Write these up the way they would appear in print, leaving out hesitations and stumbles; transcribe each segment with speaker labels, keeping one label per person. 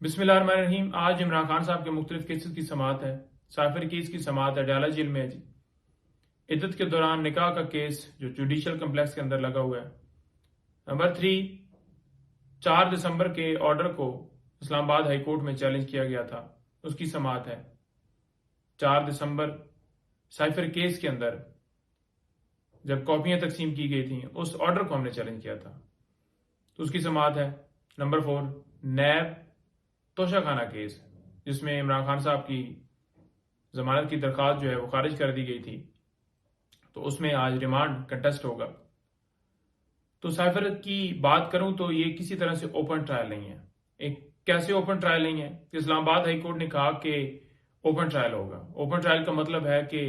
Speaker 1: बिस्मिल्लाहिर्रहमानिर्रहीम। आज इमरान खान साहब के मुख्तलिफ केसेस की समाअत है। साइफर केस की समाअत अडयाला जेल में है जी। इद्दत के दौरान निकाह का केस जो जुडिशल कम्प्लेक्स के अंदर लगा हुआ है। नंबर 3, 4 दिसंबर के ऑर्डर को इस्लामाबाद हाई कोर्ट में चैलेंज किया गया था, उसकी समाअत है। 4 दिसंबर साइफर केस के अंदर जब कॉपियां तकसीम की गई थी, उस ऑर्डर को हमने चैलेंज किया था, तो उसकी समाअत है। नंबर 4, नैब तोशाखाना केस, जिसमें इमरान खान साहब की जमानत की दरखास्त जो है वो खारिज कर दी गई थी, तो उसमें आज रिमांड कंटेस्ट होगा। तो साइफर की बात करूं तो ये किसी तरह से ओपन ट्रायल नहीं है। एक कैसे ओपन ट्रायल नहीं है कि इस्लामाबाद हाई कोर्ट ने कहा कि ओपन ट्रायल होगा। ओपन ट्रायल का मतलब है कि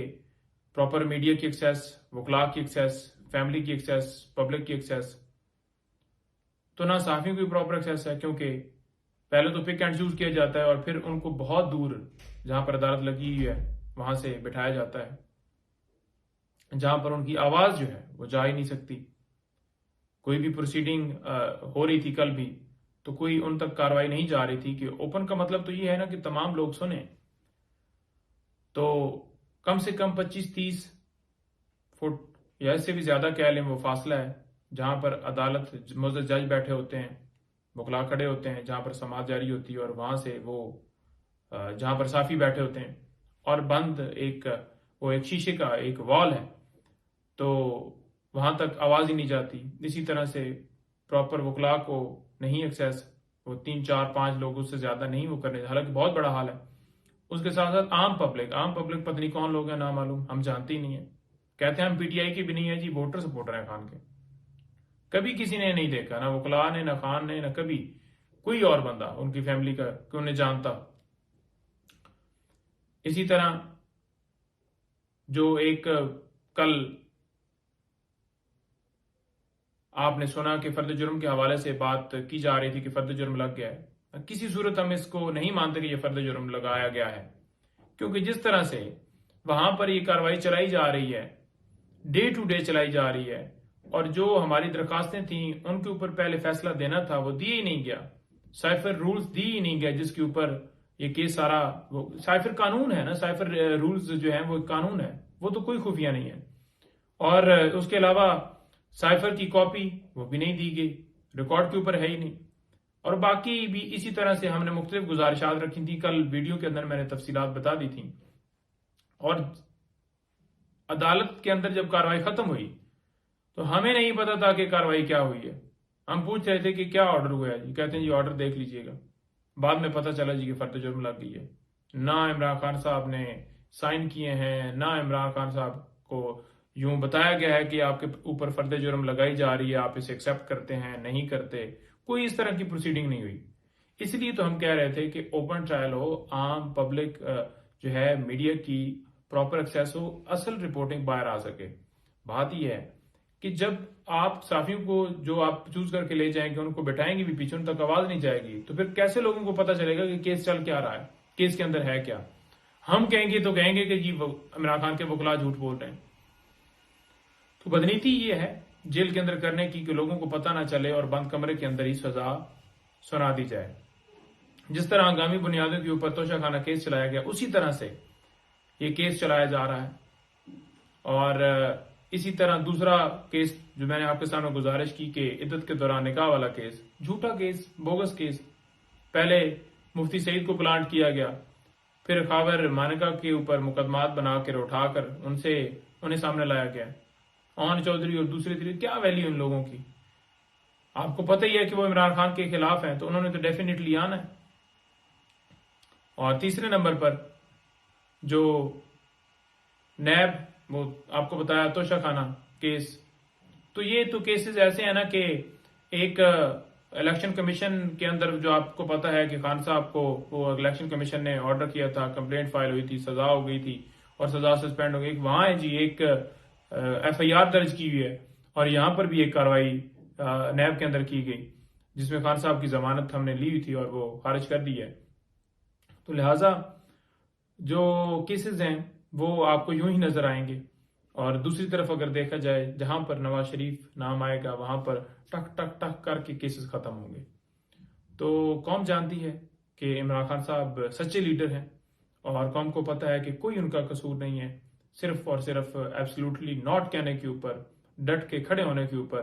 Speaker 1: प्रॉपर मीडिया की एक्सेस, वकला की एक्सेस, फैमिली की एक्सेस, पब्लिक की एक्सेस। तो ना सहाफियों की प्रॉपर एक्सेस है, क्योंकि पहले तो पिक एंड चूज किया जाता है और फिर उनको बहुत दूर जहां पर अदालत लगी हुई है वहां से बिठाया जाता है, जहां पर उनकी आवाज जो है वो जा ही नहीं सकती। कोई भी प्रोसीडिंग हो रही थी कल भी, तो कोई उन तक कार्रवाई नहीं जा रही थी। कि ओपन का मतलब तो ये है ना कि तमाम लोग सुने। तो कम से कम 25-30 फुट या इससे भी ज्यादा कह लें वो फासला है, जहां पर अदालत मुअज़्ज़ज़ जज बैठे होते हैं, वकला खड़े होते हैं, जहां पर समाअत जारी होती है, और वहां से वो जहां पर साफी बैठे होते हैं, और बंद एक शीशे का एक वॉल है, तो वहां तक आवाज ही नहीं जाती। इसी तरह से प्रॉपर वकला को नहीं एक्सेस, वो 3-4-5 लोग उससे ज्यादा नहीं वो करने, हालांकि बहुत बड़ा हाल है। उसके साथ साथ आम पब्लिक पता नहीं कौन लोग हैं, ना मालूम, हम जानते ही नहीं है। कहते हैं हम पीटीआई की भी नहीं है जी, वोटर सपोर्टर है खान के। कभी किसी ने नहीं देखा, ना वकला ने, ना खान ने, ना कभी कोई और बंदा उनकी फैमिली का कि उन्हें जानता। इसी तरह जो एक कल आपने सुना कि फर्द जुर्म के हवाले से बात की जा रही थी कि फर्द जुर्म लग गया है, किसी सूरत हम इसको नहीं मानते कि यह फर्द जुर्म लगाया गया है, क्योंकि जिस तरह से वहां पर यह कार्रवाई चलाई जा रही है, डे टू डे चलाई जा रही है, और जो हमारी दरखास्तें थी उनके ऊपर पहले फैसला देना था वो दिए ही नहीं गया। साइफर रूल्स दिए ही नहीं गए, जिसके ऊपर ये केस सारा, वो साइफर कानून है ना, साइफर रूल्स जो है वो कानून है, वो तो कोई खुफिया नहीं है। और उसके अलावा साइफर की कॉपी वो भी नहीं दी गई, रिकॉर्ड के ऊपर है ही नहीं। और बाकी भी इसी तरह से हमने मुख्तलिफ गुजारिशात रखी थी, कल वीडियो के अंदर मैंने तफसीलात बता दी थी। और अदालत के अंदर जब कार्रवाई खत्म हुई तो हमें नहीं पता था कि कार्रवाई क्या हुई है। हम पूछ रहे थे कि क्या ऑर्डर हुआ है जी, कहते हैं जी ऑर्डर देख लीजिएगा। बाद में पता चला जी कि फर्द जुर्म लग गई है। ना इमरान खान साहब ने साइन किए हैं, ना इमरान खान साहब को यूं बताया गया है कि आपके ऊपर फर्द जुर्म लगाई जा रही है, आप इसे एक्सेप्ट करते हैं, नहीं करते। कोई इस तरह की प्रोसीडिंग नहीं हुई। इसलिए तो हम कह रहे थे कि ओपन ट्रायल हो, आम पब्लिक जो है मीडिया की प्रॉपर एक्सेस हो, असल रिपोर्टिंग बाहर आ सके। बात यह है कि जब आप साफियों को जो आप चूज करके ले जाएंगे, उनको बैठाएंगे भी पीछे, उन तक आवाज नहीं जाएगी, तो फिर कैसे लोगों को पता चलेगा कि केस चल क्या रहा है, केस के अंदर है क्या। हम कहेंगे तो कहेंगे कि जी इमरान खान के वकला झूठ बोल रहे हैं। तो बदनीति ये है जेल के अंदर करने की कि लोगों को पता ना चले और बंद कमरे के अंदर ही सजा सुना दी जाए। जिस तरह हंगामी बुनियादों के ऊपर तोशाखाना केस चलाया गया, उसी तरह से ये केस चलाया जा रहा है। और इसी तरह दूसरा केस जो मैंने आपके सामने गुजारिश की कि इद्दत के दौरान निकाह वाला केस, झूठा केस, बोगस केस। पहले मुफ्ती सईद को प्लांट किया गया, फिर खावर मानिका के ऊपर मुकदमात बनाकर उठाकर उन्हें सामने लाया गया। ओन चौधरी और दूसरे तीसरे, क्या वैल्यू इन लोगों की। आपको पता ही है कि वो इमरान खान के खिलाफ हैं, तो उन्होंने तो डेफिनेटली आना है। और तीसरे नंबर पर जो नैब, वो आपको बताया तोशाखाना केस, तो ये तो केसेस ऐसे हैं ना कि एक इलेक्शन कमीशन के अंदर जो आपको पता है कि खान साहब को वो इलेक्शन कमीशन ने ऑर्डर किया था, कंप्लेंट फाइल हुई थी, सजा हो गई थी और सजा सस्पेंड हो गई। वहां है जी एक एफआईआर दर्ज की हुई है, और यहां पर भी एक कार्रवाई नैब के अंदर की गई, जिसमें खान साहब की जमानत हमने ली हुई थी और वो खारिज कर दी है। तो लिहाजा जो केसेस हैं वो आपको यूं ही नजर आएंगे। और दूसरी तरफ अगर देखा जाए, जहां पर नवाज शरीफ नाम आएगा वहां पर टक टक टक करके केसेस खत्म होंगे। तो कौन जानती है कि इमरान खान साहब सच्चे लीडर हैं और कौम को पता है कि कोई उनका कसूर नहीं है, सिर्फ और सिर्फ एब्सोल्युटली नॉट कहने के ऊपर, डट के खड़े होने के ऊपर